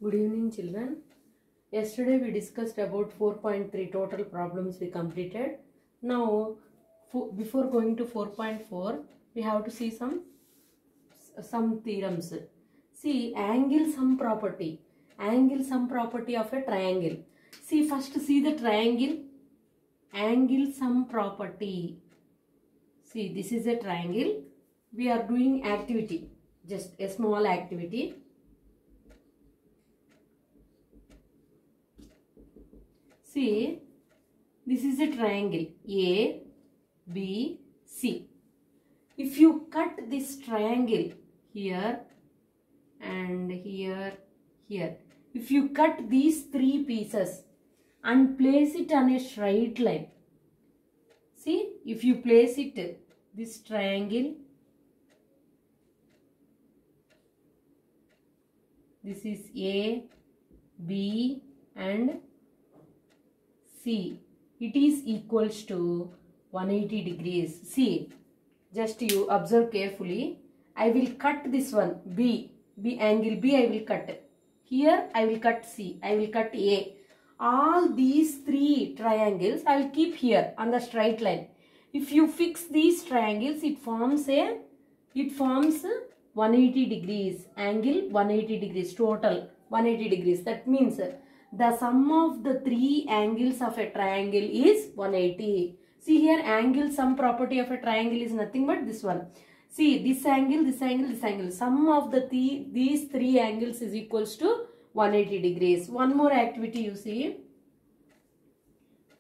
Good evening, children. Yesterday we discussed about 4.3 total problems we completed. Now, before going to 4.4, we have to see some theorems. See, angle sum property. Angle sum property of a triangle. See, first see the triangle. Angle sum property. See, this is a triangle. We are doing activity. Just a small activity. See, this is a triangle A, B, C. If you cut this triangle here and here, if you cut these three pieces and place it on a straight line, see, if you place it, this triangle, this is A, B and C, it is equals to 180 degrees. See, just you observe carefully. I will cut this one, angle B I will cut. Here I will cut C, I will cut A. All these three triangles I will keep here on the straight line. If you fix these triangles, it forms 180 degrees, angle 180 degrees, total 180 degrees. That means the sum of the three angles of a triangle is 180. See here, angle sum property of a triangle is nothing but this one. See, this angle, this angle, this angle. Sum of these three angles is equals to 180 degrees. One more activity you see.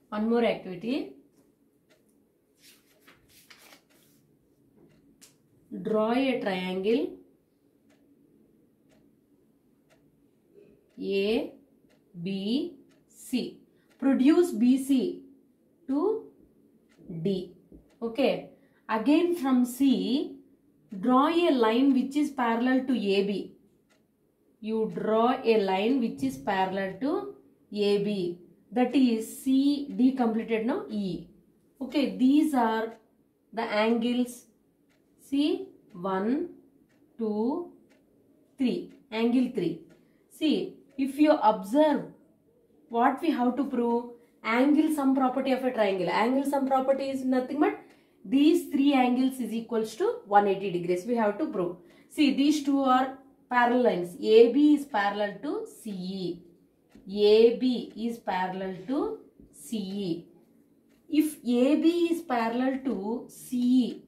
One more activity. Draw a triangle A, B, C. Produce BC to D. Okay. Again from C, draw a line which is parallel to AB. You draw a line which is parallel to AB. That is C, D completed now, E. Okay. These are the angles. See, 1, 2, 3. Angle 3. See, if you observe what we have to prove, angle sum property of a triangle. Angle sum property is nothing but these three angles is equals to 180 degrees. We have to prove. See, these two are parallel lines. AB is parallel to CE. AB is parallel to CE. If AB is parallel to CE,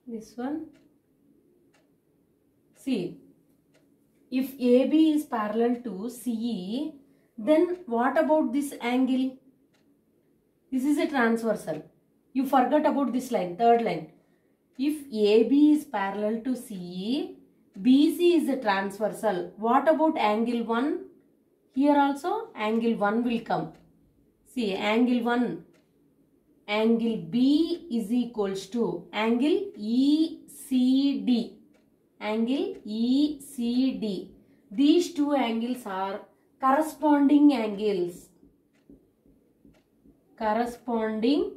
this one. See, if AB is parallel to CE, then what about this angle? This is a transversal. You forgot about this line, third line. If AB is parallel to CE, BC is a transversal. What about angle 1? Here also angle 1 will come. See, angle 1. Angle B is equals to angle ECD. Angle ECD. These two angles are corresponding angles. Corresponding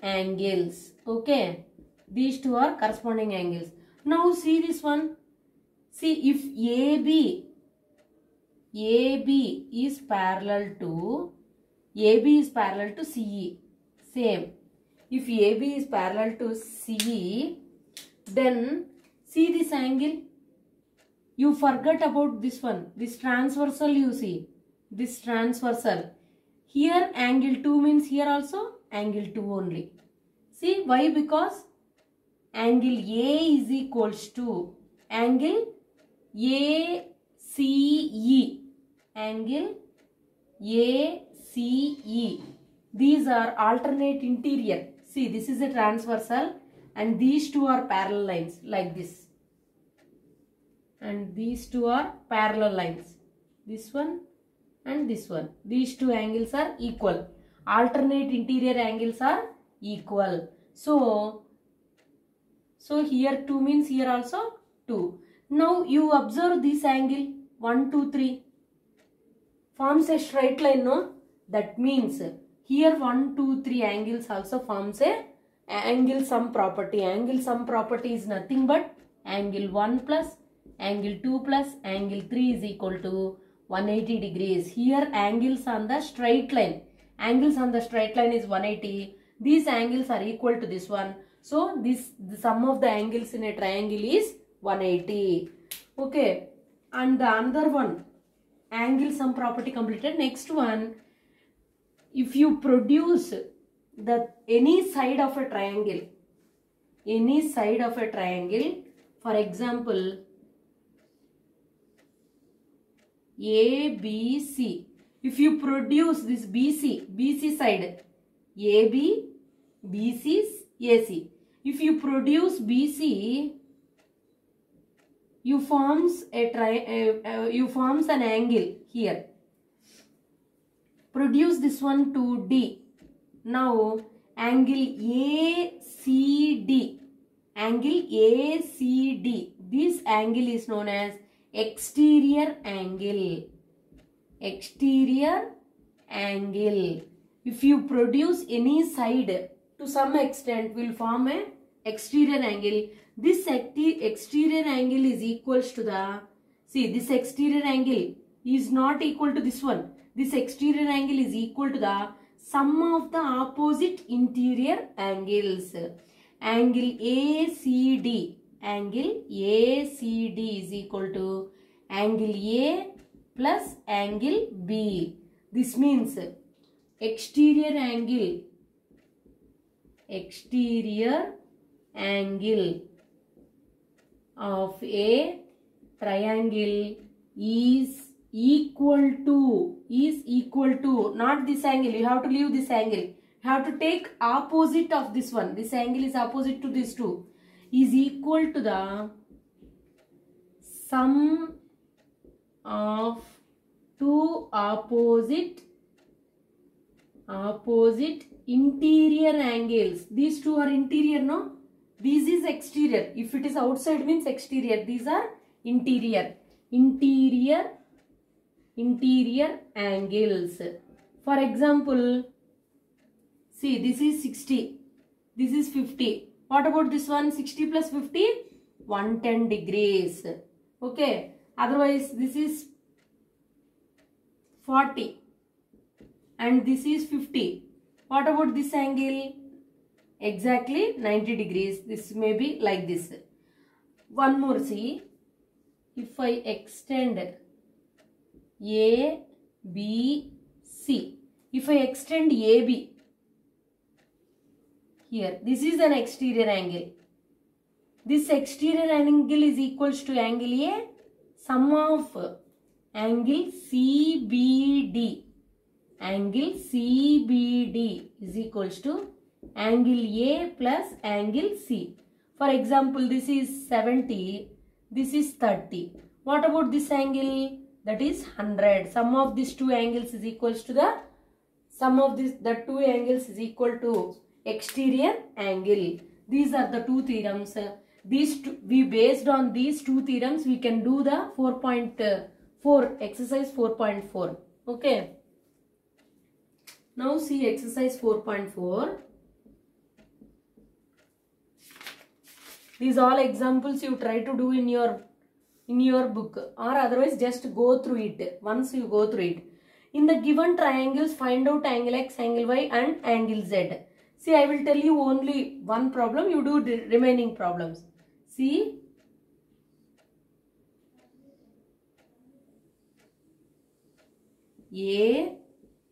angles. Okay. These two are corresponding angles. Now see this one. See, if AB is parallel to CE. Same. If AB is parallel to CE, then see this angle. You forgot about this one. This transversal you see. This transversal. Here angle 2 means here also angle 2 only. See why? Because angle A is equals to angle ACE. Angle ACE. These are alternate interior. See, this is a transversal and these two are parallel lines like this. And these two are parallel lines. This one and this one. These two angles are equal. Alternate interior angles are equal. So here 2 means here also 2. Now you observe this angle 1, 2, 3. Forms a straight line, no? That means here 1, 2, 3 angles also forms a angle sum property. Angle sum property is nothing but angle 1 plus angle 2 plus angle 3 is equal to 180 degrees. Here angles on the straight line. Angles on the straight line is 180. These angles are equal to this one. So the sum of the angles in a triangle is 180. Okay. And the another one, angle sum property completed. Next one, if you produce any side of a triangle, for example, ABC. If you produce this BC side, AB, BC, AC. If you produce BC, you forms an angle here. Produce this one to D. Now angle ACD. This angle is known as exterior angle. If you produce any side, to some extent will form a exterior angle. This exterior angle is equals to the, see, this exterior angle is not equal to this one. This exterior angle is equal to the sum of the opposite interior angles. Angle ACD is equal to angle A plus angle B. This means exterior angle of a triangle is equal to, not this angle. You have to leave this angle. You have to take opposite of this one. This angle is opposite to this two. Is equal to the sum of two opposite interior angles. These two are interior, no? This is exterior. If it is outside means exterior. These are interior angles. For example, see, this is 60. This is 50. What about this one? 60 plus 50? 110 degrees. Okay. Otherwise, this is 40. And this is 50. What about this angle? Exactly 90 degrees. This may be like this. One more, see. If I extend A, B, C. If I extend AB, here, this is an exterior angle. This exterior angle is equals to angle A, sum of angle CBD. Angle CBD is equals to angle A plus angle C. For example, this is 70, this is 30. What about this angle? That is 100. Sum of these two angles is equals to the sum of the two angles is equal to exterior angle. These are the two theorems. Based on these two theorems, we can do the 4.4 exercise 4.4. Okay. Now see exercise 4.4. These all examples you try to do in your book, or otherwise just go through it. Once you go through it. In the given triangles, find out angle X, angle Y and angle Z. See, I will tell you only one problem. You do the remaining problems. See. A,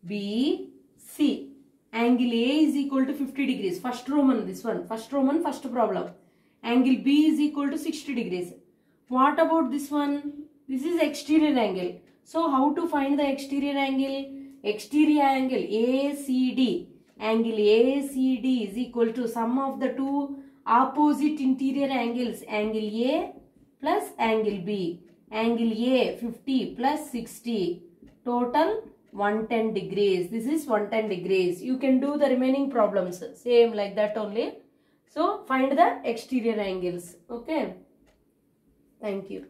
B, C. Angle A is equal to 50 degrees. First Roman, this one. First Roman, first problem. Angle B is equal to 60 degrees. What about this one? This is exterior angle. So, how to find the exterior angle? Exterior angle ACD. Angle ACD is equal to sum of the two opposite interior angles. Angle A plus angle B. Angle A 50 plus 60. Total 110 degrees. This is 110 degrees. You can do the remaining problems. Same like that only. So, find the exterior angles. Okay. Thank you.